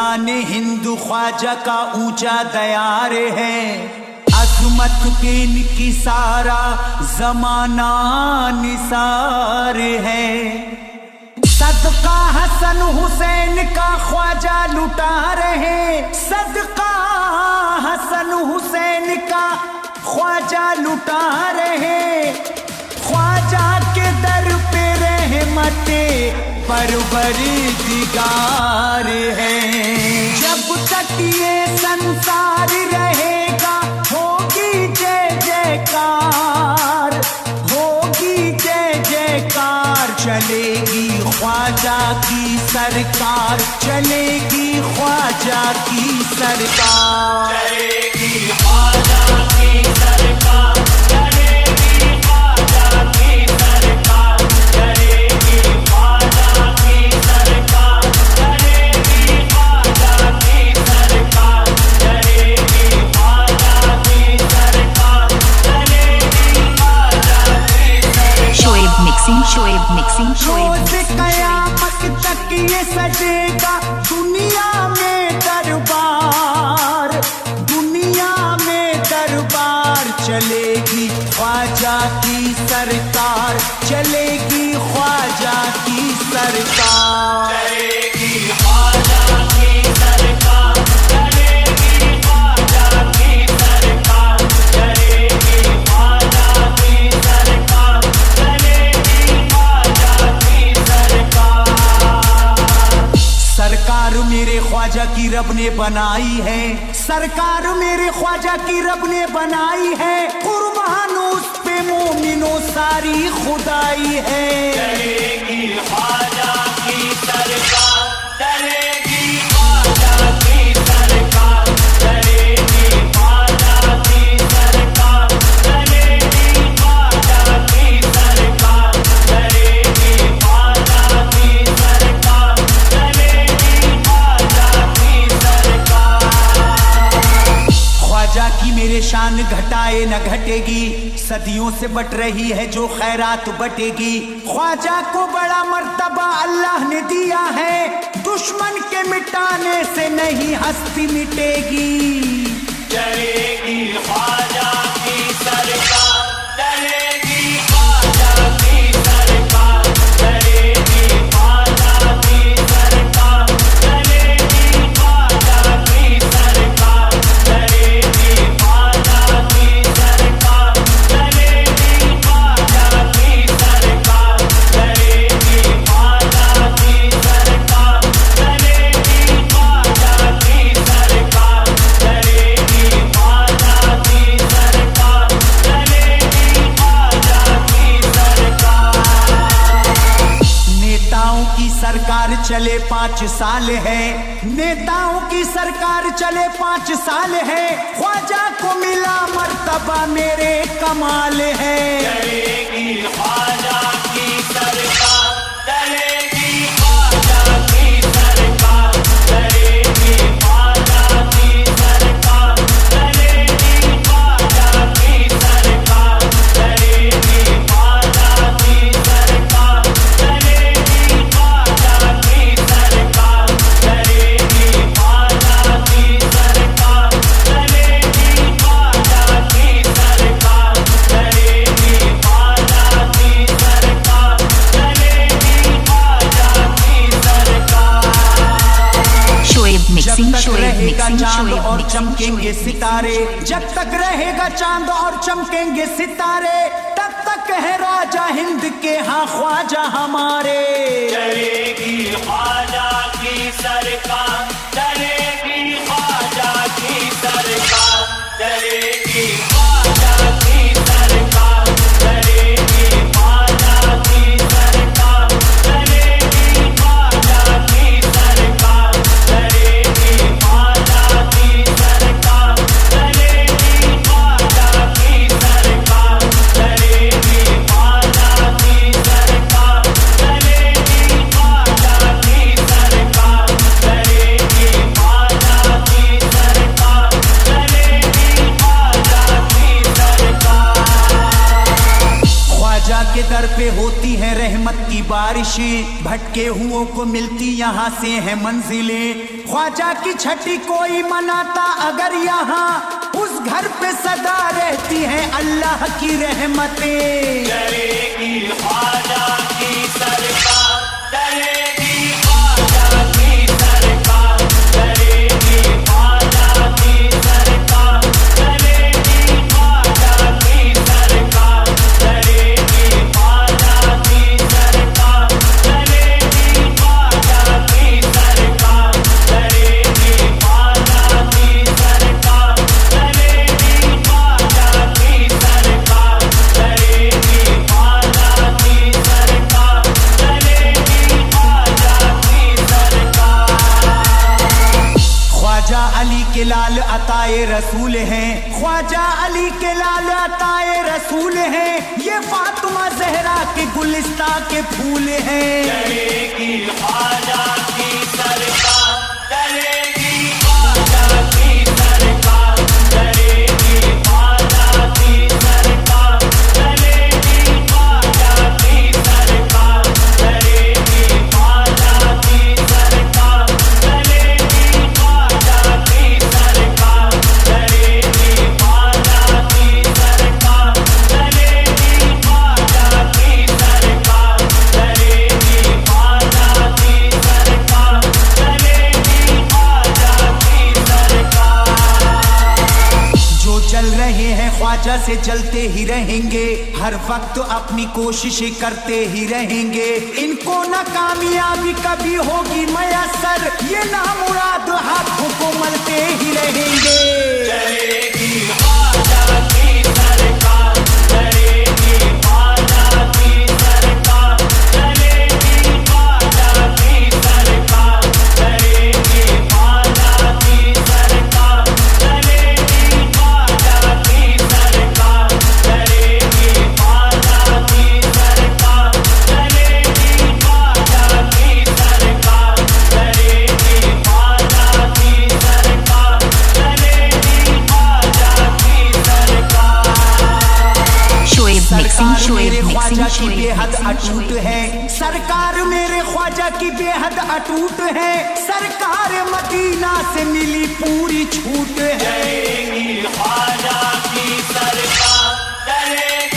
शान हिंदू ख्वाजा का ऊंचा दयार है, अजमत के इनकी सारा जमाना निसार है। सदका हसन हुसैन का ख्वाजा लुटा रहे, सदका हसन हुसैन का ख्वाजा लुटा रहे। ख्वाजा के दर पे रहमते परवरदिगार है। जब तक ये संसार रहेगा होगी जय जयकार, होगी जय जयकार। चलेगी ख्वाजा की सरकार, चलेगी ख्वाजा की सरकार, चलेगी ख्वाजा की सरकार, चलेगी ख्वाजा की सरकार, चलेगी ख्वाजा की सरकार, चलेगी ख्वाजा की सरकार, चलेगी ख्वाजा की सरकार, चलेगी ख्वाजा की सरकार। शोएब मिक्सिंग, शोएब मिक्सिंग, शोएब रोज कयामत तक ये सजेगा दुनिया में दरबार, दुनिया में दरबार। चलेगी ख्वाजा की सरकार, चलेगी ख्वाजा की सरकार, चलेगी ख्वाजा की सरकार, चलेगी ख्वाजा की सरकार, चलेगी ख्वाजा की सरकार, चलेगी ख्वाजा की सरकार। सरकार मेरे ख्वाजा की रब ने बनाई है, सरकार मेरे ख्वाजा की रब ने बनाई है। कुर्बान उस पे मोमिनो सारी खुदाई है। चलेगी ख्वाजा की सरकार, चलेगी ख्वाजा की सरकार, चलेगी ख्वाजा की सरकार, चलेगी ख्वाजा की सरकार, चलेगी ख्वाजा की सरकार, चलेगी ख्वाजा की सरकार। ख्वाजा की मेरे शान घटाए न घटेगी, सदियों से बट रही है जो खैरात बटेगी। ख्वाजा को बड़ा मर्तबा अल्लाह ने दिया है, दुश्मन के मिटाने से नहीं हस्ती मिटेगी। चलेगी ख्वाजा की सरकार, चलेगी ख्वाजा की सरकार, चलेगी ख्वाजा की सरकार, चलेगी ख्वाजा की सरकार, चलेगी ख्वाजा की सरकार, चलेगी ख्वाजा की सरकार, चलेगी ख्वाजा की सरकार, चलेगी ख्वाजा की सरकार, चलेगी ख्वाजा की सरकार, चलेगी ख्वाजा की सरकार। नेताओं की सरकार चले 5 साल है, नेताओं की सरकार चले 5 साल है। ख्वाजा को मिला मर्तबा मेरे कमाल है। चलेगी ख्वाजा की सरकार, चलेगी ख्वाजा की सरकार, चलेगी ख्वाजा की सरकार, चलेगी ख्वाजा की सरकार, चलेगी ख्वाजा की सरकार, चलेगी ख्वाजा की सरकार, चलेगी ख्वाजा की सरकार, चलेगी ख्वाजा की सरकार, चलेगी ख्वाजा की सरकार, चलेगी ख्वाजा की सरकार। शोएब जब मिक्सिंग, तक शोएब रहेगा मिक्सिंग, चांद शोएब और मिक्सिंग, चमकेंगे शोएब सितारे, जब तक रहेगा चांद और चमकेंगे सितारे, तब तक है राजा हिंद के हाँ ख्वाजा हमारे। चलेगी ख्वाजा की सरकार, चलेगी ख्वाजा की सरकार, चलेगी ख्वाजा की सरकार, चलेगी ख्वाजा की सरकार, चलेगी ख्वाजा की सरकार, चलेगी ख्वाजा की सरकार, चलेगी ख्वाजा की सरकार, चलेगी ख्वाजा की सरकार, चलेगी ख्वाजा की सरकार, चलेगी ख्वाजा की सरकार, चलेगी ख्वाजा दर पे होती है रहमत की बारिशें, भटके हुओं को मिलती यहाँ से है मंजिलें। ख्वाजा की छठी कोई मनाता अगर यहाँ, उस घर पे सदा रहती है अल्लाह की रहमतें। चलेगी ख्वाजा की सरकार, चलेगी ख्वाजा की सरकार, चलेगी ख्वाजा की सरकार, चलेगी ख्वाजा की सरकार, चलेगी ख्वाजा की सरकार, चलेगी ख्वाजा की सरकार, चलेगी ख्वाजा की सरकार, चलेगी ख्वाजा की सरकार, चलेगी ख्वाजा की सरकार, चलेगी ख्वाजा की सरकार। ख्वाजा अली के लाल अताए रसूल हैं, ख्वाजा अली के लाल अताए रसूल हैं, ये फातिमा जहरा के गुलिस्ता के फूल हैं। चलेगी ख्वाजा की सरकार, चलेगी ख्वाजा की सरकार, चलेगी ख्वाजा की सरकार, चलेगी ख्वाजा की सरकार, चलेगी ख्वाजा की सरकार, चलेगी ख्वाजा की सरकार, चलेगी ख्वाजा की सरकार, चलेगी ख्वाजा की सरकार, चलेगी ख्वाजा की सरकार, चलेगी ख्वाजा की सरकार। जो चल रहे हैं ख्वाजा से चलते ही रहेंगे, हर वक्त अपनी कोशिशें करते ही रहेंगे। इनको न कामयाबी कभी होगी मयसर, ये नामुराद हाथों को मलते ही रहेंगे। चलेगी ख्वाजा की सरकार, चलेगी ख्वाजा की सरकार, चलेगी ख्वाजा की सरकार, चलेगी ख्वाजा की सरकार, चलेगी ख्वाजा की सरकार, चलेगी ख्वाजा की सरकार, चलेगी ख्वाजा की सरकार, चलेगी ख्वाजा की सरकार, चलेगी ख्वाजा की सरकार। शोएब मिक्सिंग, सरकार शोएब मेरे ख्वाजा मिक्सिंग, की शोएब बेहद मिक्सिंग, अटूट शोएब है, सरकार मेरे ख्वाजा की बेहद अटूट है, सरकार मदीना से मिली पूरी छूट है। चलेगी ख्वाजा की सरकार, चलेगी